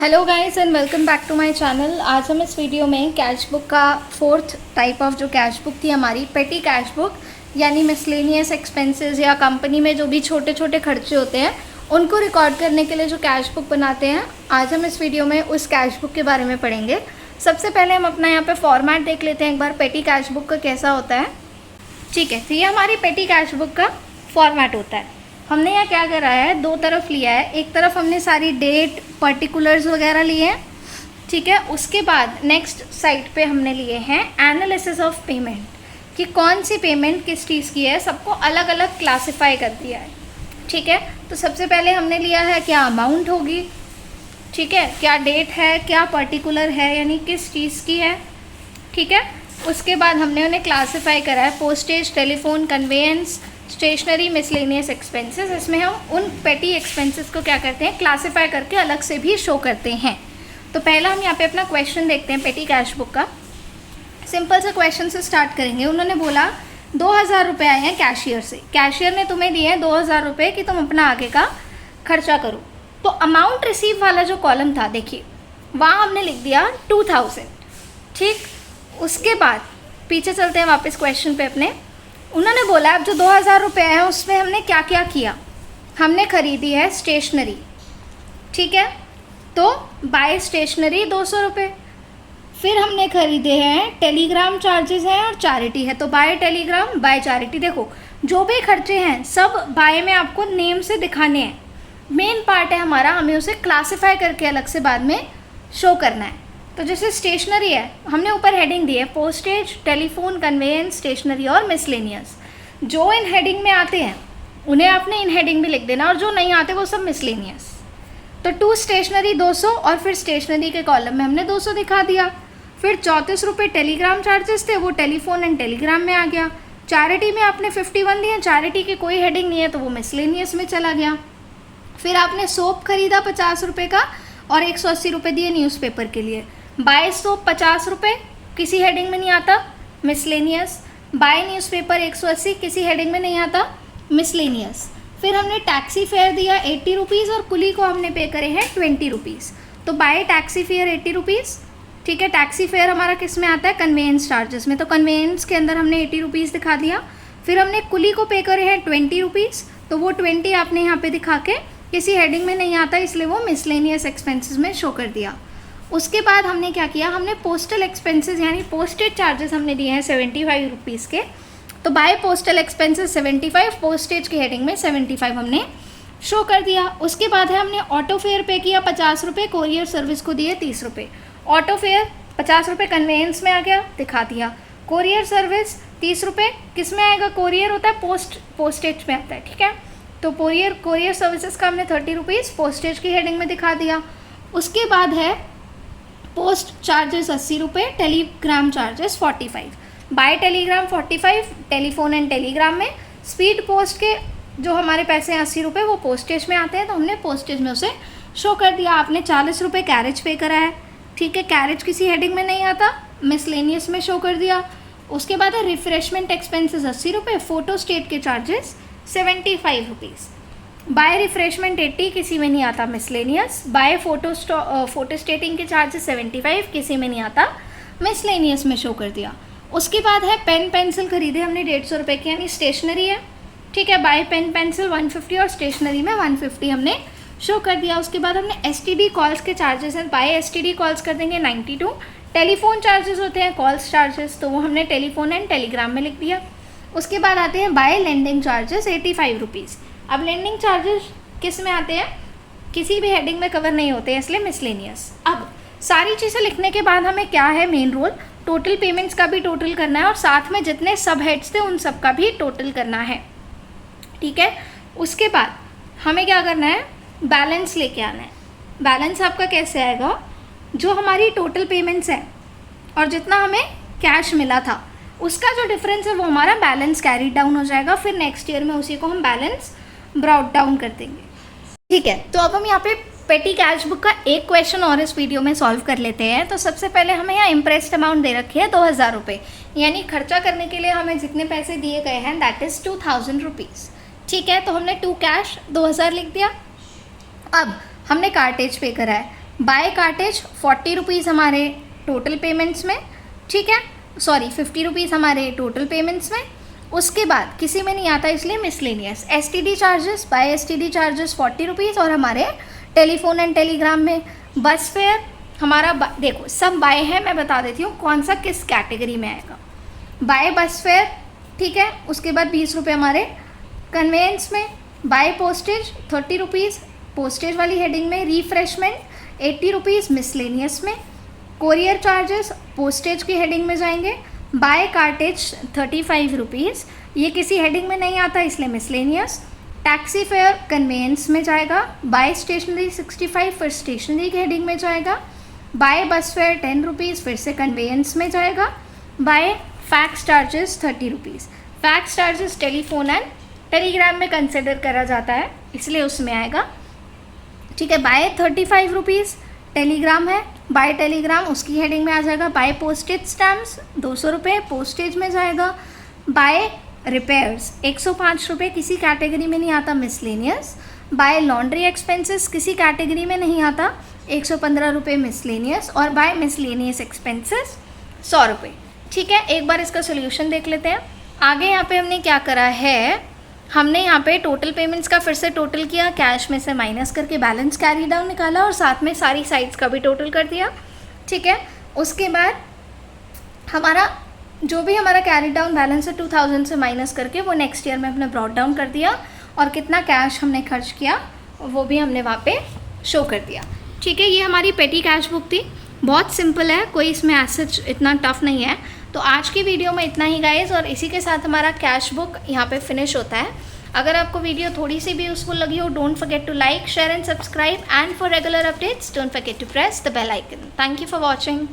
Hello guys and welcome back to my channel. आज हम इस वीडियो में कैश बुक का फोर्थ टाइप ऑफ जो कैश बुक थी हमारी पेटी कैश बुक यानी मिसलेनियस एक्सपेंसेस या कंपनी में जो भी छोटे छोटे खर्चे होते हैं उनको रिकॉर्ड करने के लिए जो कैश बुक बनाते हैं, आज हम इस वीडियो में उस कैश बुक के बारे में पढ़ेंगे। सबसे पहले हम अपना यहाँ पे फॉर्मेट देख लेते हैं एक बार पेटी कैश बुक का कैसा होता है। ठीक है, तो ये हमारी पेटी कैश बुक का फॉर्मेट होता है। हमने यहाँ क्या करा है, दो तरफ लिया है। एक तरफ हमने सारी डेट पर्टिकुलर्स वगैरह लिए हैं, ठीक है। उसके बाद नेक्स्ट साइड पे हमने लिए हैं एनालिसिस ऑफ पेमेंट कि कौन सी पेमेंट किस चीज़ की है, सबको अलग अलग क्लासिफाई कर दिया है, ठीक है। तो सबसे पहले हमने लिया है क्या अमाउंट होगी, ठीक है, क्या डेट है, क्या पर्टिकुलर है यानी किस चीज़ की है, ठीक है। उसके बाद हमने उन्हें क्लासिफाई करा है postage, telephone, conveyance, stationery, miscellaneous expenses. इसमें हम उन पेटी एक्सपेंसेस को क्या करते हैं, क्लासिफाई करके अलग से भी शो करते हैं। तो पहला हम यहाँ पे अपना क्वेश्चन देखते हैं पेटी कैश बुक का। सिंपल से क्वेश्चन से स्टार्ट करेंगे। उन्होंने बोला 2000 रुपये आए हैं कैशियर से, कैशियर ने तुम्हें दिए हैं 2000 रुपये कि तुम अपना आगे का खर्चा करो। तो अमाउंट रिसीव वाला जो कॉलम था देखिए, वहाँ हमने लिख दिया 2000, ठीक। उसके बाद पीछे चलते हैं वापस क्वेश्चन पे अपने। उन्होंने बोला अब जो 2000 रुपये हैं उसमें हमने क्या क्या किया, हमने खरीदी है स्टेशनरी, ठीक है। तो बाय स्टेशनरी 200 रुपये। फिर हमने खरीदे हैं टेलीग्राम चार्जेस हैं और चैरिटी है, तो बाय टेलीग्राम बाय चैरिटी। देखो जो भी खर्चे हैं सब बाय में आपको नेम से दिखाने हैं। मेन पार्ट है हमारा, हमें उसे क्लासीफाई करके अलग से बाद में शो करना है। तो जैसे स्टेशनरी है, हमने ऊपर हेडिंग दी है पोस्टेज, टेलीफोन, कन्वेंस, स्टेशनरी और मिसलेनियस। जो इन हेडिंग में आते हैं उन्हें आपने इन हेडिंग में लिख देना और जो नहीं आते वो सब मिसलेनियस। तो टू स्टेशनरी 200 और फिर स्टेशनरी के कॉलम में हमने 200 दिखा दिया। फिर 34 रुपये टेलीग्राम चार्जेस थे, वो टेलीफोन एंड टेलीग्राम में आ गया। चैरिटी में आपने 51 दिए, चैरिटी की कोई हेडिंग नहीं है तो वो मिसलेनियस में चला गया। फिर आपने सोप खरीदा 50 रुपये का और 180 रुपये दिए न्यूज़पेपर के लिए। बाय सोप 50 रुपये, किसी हेडिंग में नहीं आता, मिसलेनियस। बाय न्यूज़पेपर 180, किसी हेडिंग में नहीं आता, मिसलेनियस। फिर हमने टैक्सी फेयर दिया 80 रुपीज़ और कुली को हमने पे करे हैं 20 रुपीज़। तो बाय टैक्सी फेयर 80 रुपीज़, ठीक है। टैक्सी फेयर हमारा किस में आता है, कन्वेंस चार्जेस में, तो कन्वेंस के अंदर हमने 80 रुपीज़ दिखा दिया। फिर हमने कुली को पे करे हैं 20 रुपीज़, तो वो 20 आपने यहाँ पे दिखा के किसी हेडिंग में नहीं आता इसलिए वो मिसलेनियस एक्सपेंसेस में शो कर दिया। उसके बाद हमने क्या किया, हमने पोस्टल एक्सपेंसेस यानी पोस्टेज चार्जेस हमने दिए हैं 75 रुपीज़ के, तो बाय पोस्टल एक्सपेंसेस 75, पोस्टेज की हेडिंग में 75 हमने शो कर दिया। उसके बाद है हमने ऑटो फेयर पे किया 50 रुपये, कोरियर सर्विस को दिए 30 रुपये। ऑटो फेयर 50 रुपये कन्वेंस में आ गया, दिखा दिया। कोरियर सर्विस 30 रुपये, किस में आएगा, कोरियर होता है पोस्टेज में आता है, ठीक है। तो कोरियर सर्विसेज का हमने 30 रुपीज़ पोस्टेज की हेडिंग में दिखा दिया। उसके बाद है पोस्ट चार्जेस 80 रुपये, telegram charges 45, by telegram 45, telephone and telegram में। स्पीड पोस्ट के जो हमारे पैसे हैं 80 रुपये वो पोस्टेज में आते हैं तो हमने पोस्टेज में उसे शो कर दिया। आपने 40 रुपये कैरेज पे करा है, ठीक है। कैरेज किसी हेडिंग में नहीं आता, मिसलेनियस में शो कर दिया। उसके बाद है रिफ्रेशमेंट एक्सपेंसेस 80 रुपये, फ़ोटो स्टेट के चार्जेस 75 रुपीज़। बाय रिफ्रेशमेंट 80, किसी में नहीं आता, मिसलेनियस। बाय फोटो स्टेटिंग के चार्जेस 75, किसी में नहीं आता, मिसलेनियस में शो कर दिया। उसके बाद है पेन पेंसिल खरीदे हमने 150 रुपये की यानी स्टेशनरी है, ठीक है। बाय पेन पेंसिल 150 और स्टेशनरी में 150 हमने शो कर दिया। उसके बाद हमने STD कॉल्स के चार्जेस हैं, बाय STD कॉल्स कर देंगे 92। टेलीफोन चार्जेस होते हैं कॉल्स चार्जेस, तो वो हमने टेलीफोन एंड टेलीग्राम में लिख दिया। उसके बाद आते हैं बाय लेंडिंग चार्जेस 85 रुपीज़। अब लेंडिंग चार्जेस किस में आते हैं, किसी भी हेडिंग में कवर नहीं होते हैं इसलिए मिसलेनियस। अब सारी चीज़ें लिखने के बाद हमें क्या है मेन रोल, टोटल पेमेंट्स का भी टोटल करना है और साथ में जितने सब हेड्स थे उन सब का भी टोटल करना है, ठीक है। उसके बाद हमें क्या करना है, बैलेंस लेके आना है। बैलेंस आपका कैसे आएगा, जो हमारी टोटल पेमेंट्स हैं और जितना हमें कैश मिला था उसका जो डिफरेंस है वो हमारा बैलेंस कैरी डाउन हो जाएगा। फिर नेक्स्ट ईयर में उसी को हम बैलेंस ब्रॉट डाउन कर देंगे, ठीक है। तो अब हम यहाँ पे पेटी कैश बुक का एक क्वेश्चन और इस वीडियो में सॉल्व कर लेते हैं। तो सबसे पहले हमें यहाँ इम्प्रेस्ड अमाउंट दे रखी है 2000 रुपये, यानी खर्चा करने के लिए हमें जितने पैसे दिए गए हैं दैट इज़ 2000 रुपीज़, ठीक है। तो हमने टू कैश 2000 लिख दिया। अब हमने कार्टेज पे करा है बाय कार्टेज 40 रुपीज़ हमारे टोटल पेमेंट्स में, ठीक है, सॉरी 50 रुपीज़ हमारे टोटल पेमेंट्स में। उसके बाद किसी में नहीं आता इसलिए miscellaneous. STD charges, by STD charges 40 rupees, और हमारे टेलीफोन एंड टेलीग्राम में बस फेयर हमारा देखो सब बाय है, मैं बता देती हूँ कौन सा किस कैटेगरी में आएगा। बाय बस फेयर, ठीक है, उसके बाद 20 रुपये हमारे कन्वेंस में। बाय पोस्टेज 30 रुपीज़ पोस्टेज वाली हेडिंग में। रिफ्रेशमेंट 80 रुपीज़ मिसलेनियस में। कोरियर चार्जेस पोस्टेज की हेडिंग में जाएंगे। बाय कार्टेज 35 रुपीज़, ये किसी हेडिंग में नहीं आता इसलिए मिसलेनियस। टैक्सी फेयर कन्वेंस में जाएगा। बाय स्टेशनरी 65 फिर स्टेशनरी की हेडिंग में जाएगा। बाय बस फेयर 10 रुपीज़ फिर से कन्वेंस में जाएगा। By fax charges 30 rupees, fax charges telephone and telegram में कंसिडर करा जाता है इसलिए उसमें आएगा, ठीक है। बाय 35 रुपीज़ टेलीग्राम है, बाय टेलीग्राम उसकी हेडिंग में आ जाएगा। बाय पोस्टेज स्टैम्प्स 200 रुपये पोस्टेज में जाएगा। बाय रिपेयर्स 105 रुपये, किसी कैटेगरी में नहीं आता मिसलेनियस। बाय लॉन्ड्री एक्सपेंसेस किसी कैटेगरी में नहीं आता, 115 रुपये मिसलेनियस। और बाय मिसलेनियस एक्सपेंसेस 100 रुपये, ठीक है। एक बार इसका सोल्यूशन देख लेते हैं। आगे यहाँ पे हमने क्या करा है, हमने यहाँ पे टोटल पेमेंट्स का फिर से टोटल किया, कैश में से माइनस करके बैलेंस कैरी डाउन निकाला और साथ में सारी साइड्स का भी टोटल कर दिया, ठीक है। उसके बाद हमारा जो भी हमारा कैरी डाउन बैलेंस है 2000 से माइनस करके वो नेक्स्ट ईयर में हमने ब्रॉट डाउन कर दिया, और कितना कैश हमने खर्च किया वो भी हमने वहाँ पे शो कर दिया, ठीक है। ये हमारी पेटी कैश बुक थी, बहुत सिंपल है, कोई इसमें एज इतना टफ नहीं है। तो आज की वीडियो में इतना ही गाइस, और इसी के साथ हमारा कैश बुक यहाँ पे फिनिश होता है। अगर आपको वीडियो थोड़ी सी भी यूजफुल लगी हो, don't forget to like, share and subscribe, and for regular updates don't forget to press the bell icon. Thank you for watching.